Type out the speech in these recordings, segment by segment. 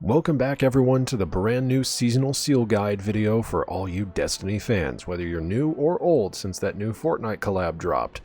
Welcome back everyone to the brand new seasonal seal guide video for all you Destiny fans, whether you're new or old since that new Fortnite collab dropped.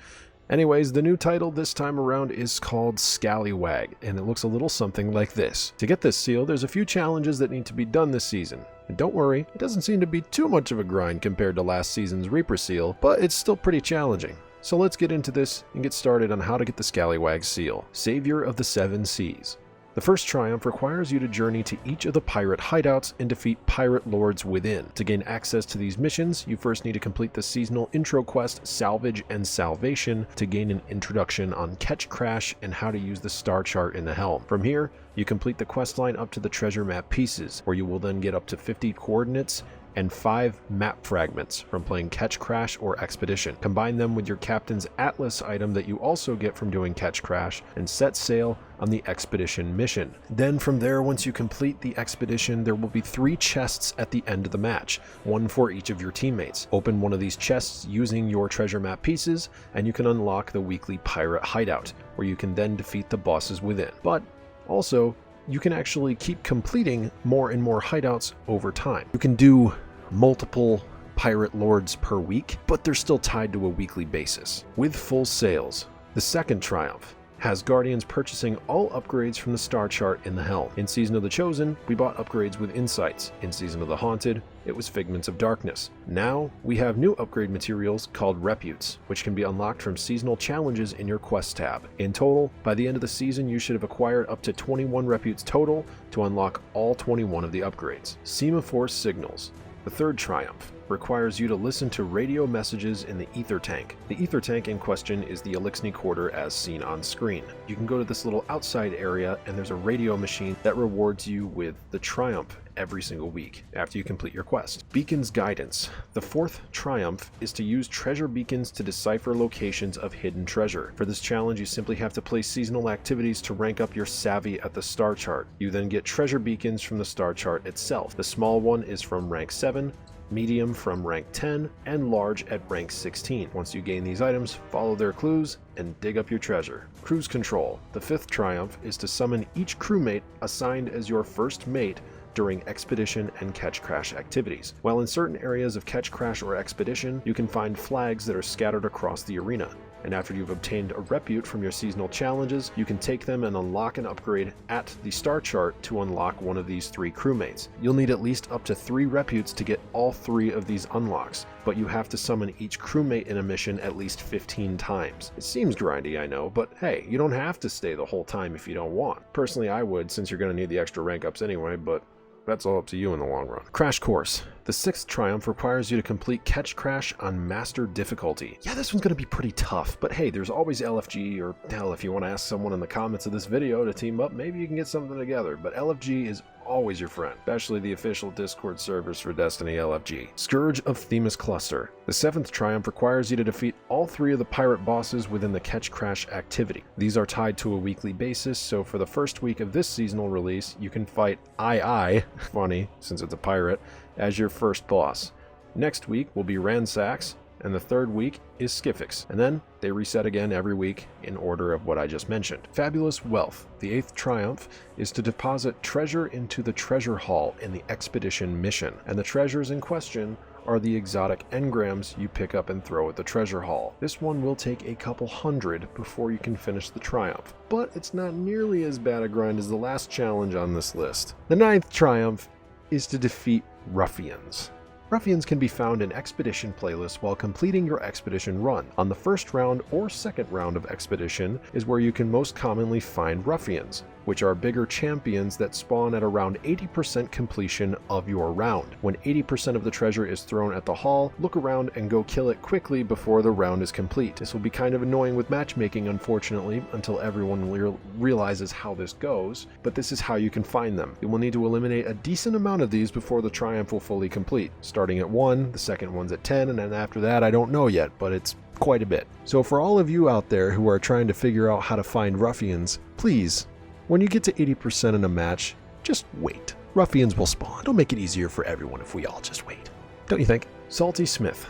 Anyways, the new title this time around is called Scallywag, and it looks a little something like this. To get this seal, there's a few challenges that need to be done this season. And don't worry, it doesn't seem to be too much of a grind compared to last season's Reaper seal, but it's still pretty challenging. So let's get into this and get started on how to get the Scallywag seal, Savior of the Seven Seas. The first triumph requires you to journey to each of the pirate hideouts and defeat pirate lords within. To gain access to these missions, you first need to complete the seasonal intro quest Salvage and Salvation to gain an introduction on Catch Crash and how to use the star chart in the helm. From here, you complete the questline up to the treasure map pieces, where you will then get up to 50 coordinates and 5 map fragments from playing Catch Crash or Expedition. Combine them with your Captain's Atlas item that you also get from doing Catch Crash and set sail on the Expedition mission. Then from there, once you complete the Expedition, there will be 3 chests at the end of the match, one for each of your teammates. Open one of these chests using your treasure map pieces, and you can unlock the weekly pirate hideout, where you can then defeat the bosses within. But also, you can actually keep completing more and more hideouts over time. You can do multiple pirate lords per week, but they're still tied to a weekly basis. With full sales, the second triumph has Guardians purchasing all upgrades from the star chart in the helm. In Season of the Chosen, we bought upgrades with Insights. In Season of the Haunted, it was Figments of Darkness. Now, we have new upgrade materials called Reputes, which can be unlocked from seasonal challenges in your Quest tab. In total, by the end of the season, you should have acquired up to 21 Reputes total to unlock all 21 of the upgrades. Semaphore Signals. The third triumph requires you to listen to radio messages in the ether tank. The ether tank in question is the Elixni Quarter as seen on screen. You can go to this little outside area and there's a radio machine that rewards you with the triumph every single week after you complete your quest. Beacons Guidance. The fourth triumph is to use treasure beacons to decipher locations of hidden treasure. For this challenge, you simply have to place seasonal activities to rank up your savvy at the star chart. You then get treasure beacons from the star chart itself. The small one is from rank 7, medium from rank 10, and large at rank 16. Once you gain these items, follow their clues and dig up your treasure. Cruise Control. The fifth triumph is to summon each crewmate assigned as your first mate during Expedition and Catch Crash activities. While in certain areas of Catch Crash or Expedition, you can find flags that are scattered across the arena. And after you've obtained a repute from your seasonal challenges, you can take them and unlock an upgrade at the star chart to unlock one of these 3 crewmates. You'll need at least up to 3 reputes to get all 3 of these unlocks, but you have to summon each crewmate in a mission at least 15 times. It seems grindy, I know, but hey, you don't have to stay the whole time if you don't want. Personally, I would, since you're going to need the extra rank ups anyway, but that's all up to you in the long run. Crash Course. The sixth triumph requires you to complete Catch Crash on Master difficulty. Yeah, this one's going to be pretty tough, but hey, there's always LFG, or hell, if you want to ask someone in the comments of this video to team up, maybe you can get something together, but LFG is always your friend, especially the official Discord servers for Destiny LFG. Scourge of Themis Cluster. The seventh triumph requires you to defeat all 3 of the pirate bosses within the Catch Crash activity. These are tied to a weekly basis, so for the first week of this seasonal release, you can fight I, funny since it's a pirate, as your first boss. Next week will be Ransacks, and the third week is Skiffix, and then they reset again every week in order of what I just mentioned. Fabulous Wealth. The 8th triumph is to deposit treasure into the treasure hall in the Expedition mission, and the treasures in question are the exotic engrams you pick up and throw at the treasure hall. This one will take a couple hundred before you can finish the triumph, but it's not nearly as bad a grind as the last challenge on this list. The 9th triumph is to defeat Ruffians. Ruffians can be found in Expedition playlists while completing your Expedition run. On the first round or second round of Expedition is where you can most commonly find Ruffians, which are bigger champions that spawn at around 80% completion of your round. When 80% of the treasure is thrown at the hall, look around and go kill it quickly before the round is complete. This will be kind of annoying with matchmaking, unfortunately, until everyone realizes how this goes, but this is how you can find them. You will need to eliminate a decent amount of these before the triumph will fully complete. Starting at 1, the second one's at 10, and then after that I don't know yet, but it's quite a bit. So for all of you out there who are trying to figure out how to find Ruffians, please, when you get to 80% in a match, just wait. Ruffians will spawn. It'll make it easier for everyone if we all just wait. Don't you think? Salty Smith.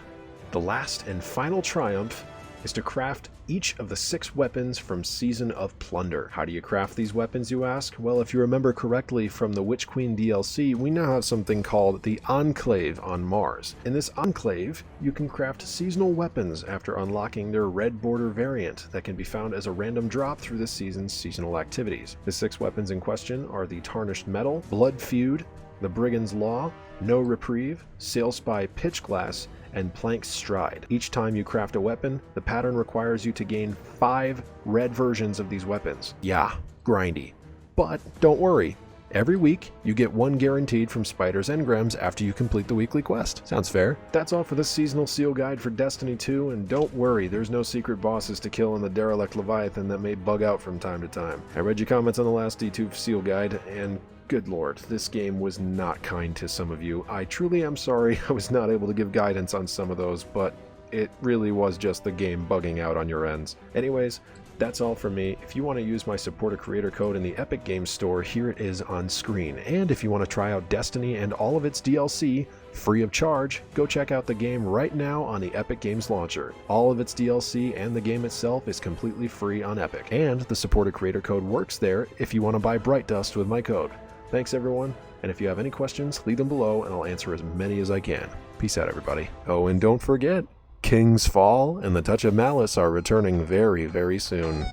The last and final triumph is to craft each of the 6 weapons from Season of Plunder. How do you craft these weapons, you ask? Well, if you remember correctly from the Witch Queen DLC, we now have something called the Enclave on Mars. In this Enclave, you can craft seasonal weapons after unlocking their red border variant that can be found as a random drop through this season's seasonal activities. The 6 weapons in question are the Tarnished Metal, Blood Feud, the Brigand's Law, No Reprieve, Sail Spy Pitch Glass, and Plank's Stride. Each time you craft a weapon, the pattern requires you to gain 5 red versions of these weapons. Yeah, grindy. But don't worry, every week you get 1 guaranteed from Spider's Engrams after you complete the weekly quest. Sounds fair? That's all for this seasonal seal guide for Destiny 2, and don't worry, there's no secret bosses to kill in the Derelict Leviathan that may bug out from time to time. I read your comments on the last D2 seal guide, and good lord, this game was not kind to some of you. I truly am sorry I was not able to give guidance on some of those, but it really was just the game bugging out on your ends. Anyways, that's all for me. If you want to use my Support a Creator code in the Epic Games Store, here it is on screen. And if you want to try out Destiny and all of its DLC, free of charge, go check out the game right now on the Epic Games Launcher. All of its DLC and the game itself is completely free on Epic. And the Support a Creator code works there if you want to buy Bright Dust with my code. Thanks everyone, and if you have any questions, leave them below and I'll answer as many as I can. Peace out everybody. Oh, and don't forget, King's Fall and the Touch of Malice are returning very, very soon.